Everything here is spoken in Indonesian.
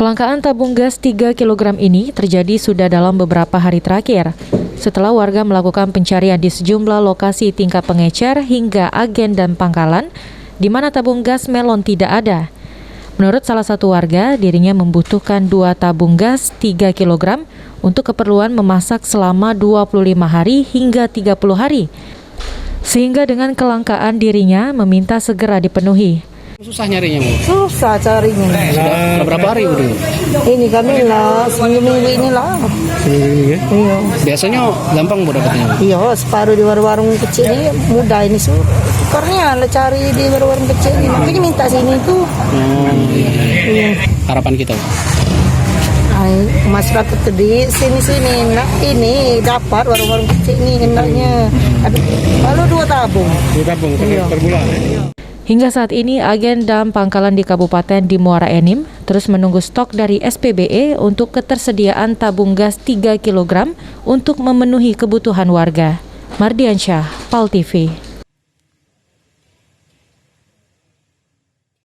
Kelangkaan tabung gas 3 kg ini terjadi sudah dalam beberapa hari terakhir, setelah warga melakukan pencarian di sejumlah lokasi tingkat pengecer hingga agen dan pangkalan, di mana tabung gas melon tidak ada. Menurut salah satu warga, dirinya membutuhkan 2 tabung gas 3 kg untuk keperluan memasak selama 25 hari hingga 30 hari. Sehingga dengan kelangkaan dirinya meminta segera dipenuhi. Susah nyarinya, Bu? Susah carinya. Sudah berapa hari udah? Ini kami lah, seminggu ini lah. Iya. Iya. Biasanya gampang Bu dapatnya? Iya, separuh di warung-warung kecil ini mudah ini sukarnya lah cari di warung-warung kecil ini. Makanya minta sini tuh. Iya. Harapan kita, Bu? Masyarakat di sini nak ini dapat warung-warung kecil ini hendaknya. Lalu 2 tabung. 2 tabung per bulan. Hingga saat ini, agen dan pangkalan di Kabupaten di Muara Enim terus menunggu stok dari SPBE untuk ketersediaan tabung gas 3 kg untuk memenuhi kebutuhan warga. Mardiansyah, PAL TV.